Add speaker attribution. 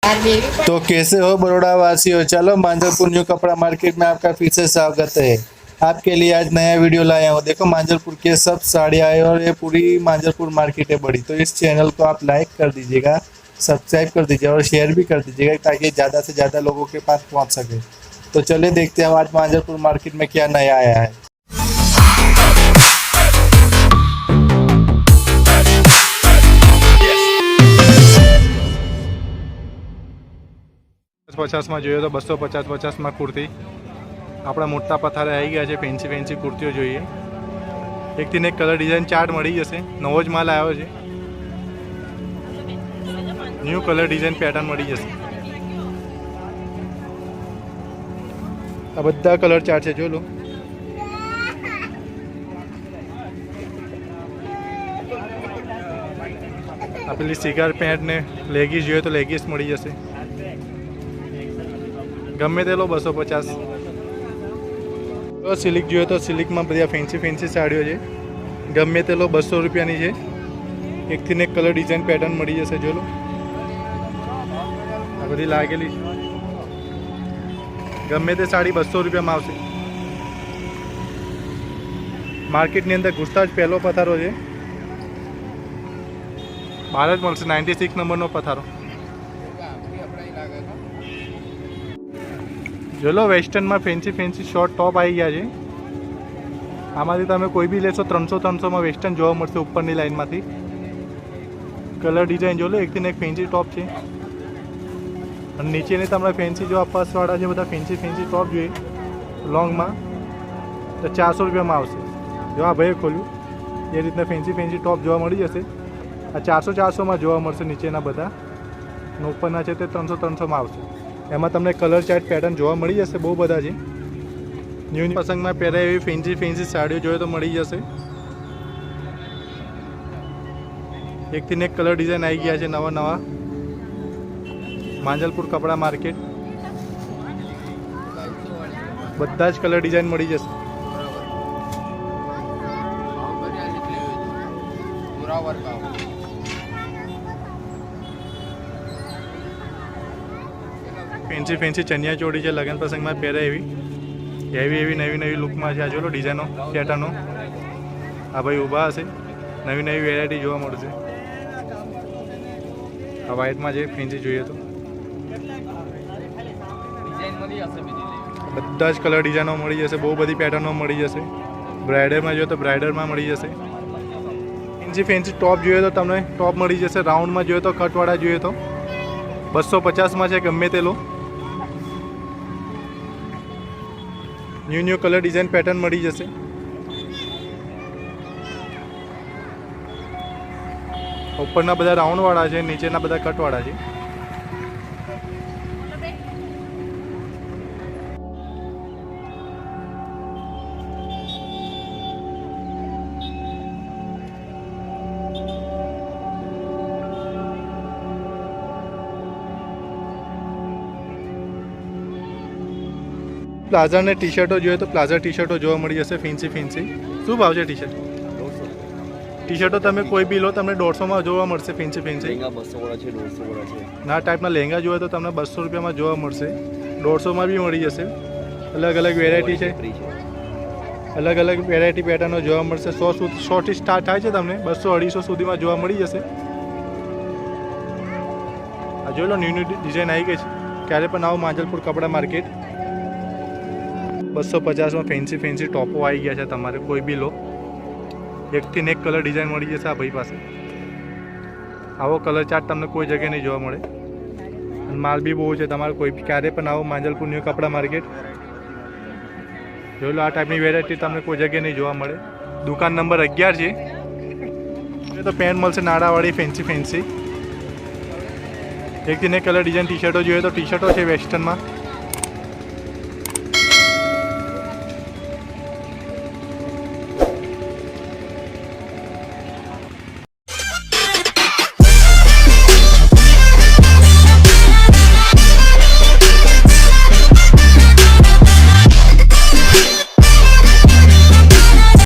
Speaker 1: तो कैसे हो बड़ौदा वासियों, चलो मांजलपुर न्यू कपड़ा मार्केट में आपका फिर से स्वागत है। आपके लिए आज नया वीडियो लाया हूँ। देखो मांजलपुर के सब साड़ी आए और ये पूरी मांजलपुर मार्केट है बड़ी। तो इस चैनल को आप लाइक कर दीजिएगा, सब्सक्राइब कर दीजिएगा और शेयर भी कर दीजिएगा ताकि ज़्यादा से ज़्यादा लोगों के पास पहुँच सके। तो चलिए देखते हैं आज मांजलपुर मार्केट में क्या नया आया है।
Speaker 2: पचास में जो तो 250 में कुर्ती अपना मोटा पथारे आई गया है। फैंसी फैंसी कुर्तीओ जो एक थी एक कलर डिजाइन चार्ट मળી जैसे नवो ज माल आयो है। न्यू कलर डिजाइन पेटर्न मળી जैसे आ बधा कलर चार्ट है जो लो। आ पेली सिगार पेंट ने लेगीस जो तो लेगीस मળી जैसे गमे ते लो 250। तो सिल्क जो तो सिल्क में बधा फैंसी फैंसी साड़ीओ है। गमे ते लो 200 रुपयानी है। एक थी एक कलर डिजाइन पेटर्न मળી जैसे जो लो। आ बधी लागेली गमे ते साड़ी 200 रुपया में आवशे। मार्केट नी अंदर घुसता ज पहलो पथारो है। भारत मळशे 96 नंबर नो पथारो। जो लो वेस्टर्न में फैंसी फैंसी शॉर्ट टॉप आई गया है। आमांथी तमे कोई भी लेशो 300 में वेस्टर्न जोवा मळशे। उपरनी लाइन में कलर डिजाइन जो लो एक थी एक फैंसी टॉप है। नीचे तमने फैंसी जो पर्सवाड़ा है बधा फैंसी फैंसी टॉप जो लॉन्ग में तो 400 रुपया में आवशे। जो आ भाई खोल्यू ये रीतना फैंसी फैंसी टॉप जोवा मળી जशे। आ 400 में जोवा मळशे। नीचेना बधा उपरना है 300 में आवशे। एमां तमने कलर चार्ट पैटर्न जोवा मળી जशे। बहु बधा छे। न्यू पसंद में पहरे एवी फैंसी फैंसी साड़ीओ जोईए तो मળી जशे। एक थी एक कलर डिजाइन आई गया है नवा नवा। मांजलपुर कपड़ा मार्केट बधा ज कलर डिजाइन मળી जशे। फैंसी फैंसी चनिया चोड़ी है। लगन प्रसंग में पहरे एवी एवी नवी नवी लुक में आ जो डिजाइनो पेटर्नो। आ भाई ऊभा हशे। नवी नवी वेरायटी जोवा मळशे। आ व्हाइट में फैंसी जोईए तो बधा ज कलर डिजाइनो मળી जशे। बहु बधी पेटर्नो मળી जशे। ब्राइडल में जो तो ब्राइडल में मળી जशे। फैंसी फैंसी टॉप जोईए तो तमने टॉप मળી जशे। राउंड में जोईए तो कटवाड़ा जोईए तो 250 में है। गमे ते लो। New new colour design pattern मળી जशे। उपरना बधा राउंड वाला है। नीचेना बधा कट वाला है। प्लाजा ने टी शर्टो जो तो प्लाजा टी शर्टो जोवा मળી जशे। फैंसी फैंसी शू भाव है टी शर्ट? टी शर्टो तमे कोई भी लो तमने 150 में जोवा मळशे। फैंसी फैंसी 200 वाला छे 150 वाला छे ना टाइपना लहेंगा जो तो तमने 200 रुपया में जोवा मळशे। 150 में भी मળી जशे। अलग अलग वेरायटी है। अलग अलग वेरायटी पेटर्नो जोवा मळशे। 100 થી स्टार्ट थाय छे। तमने 200-250 सुधी में जोवा मળી जशे। आ जो लो न्यू न्यू डिजाइन आई गई है। क्यारे पण आओ मांजलपुर कपड़ा मार्केट। 250 में फैंसी फैंसी टॉपो आई गया है। तमारे कोई भी लो एक थी एक कलर डिजाइन मળી जशे। आ भाई पास आवो कलर चार्ट तमने कोई जगह नहीं जोवा मळे। माल भी बहु है। तमारे कोई भी क्यारे पण आओ मांजलपुर न्यू कपड़ा मार्केट। जो लो आ टाइपनी वेरायटी तमने कोई जगह नहीं जोवा मळे। दुकान नंबर 11 है। तो पेंट मळशे नाड़ावाड़ी फैंसी फैंसी। एक थी एक कलर डिजाइन टी शर्टो जो तो टी शर्टो है वेस्टर्न में।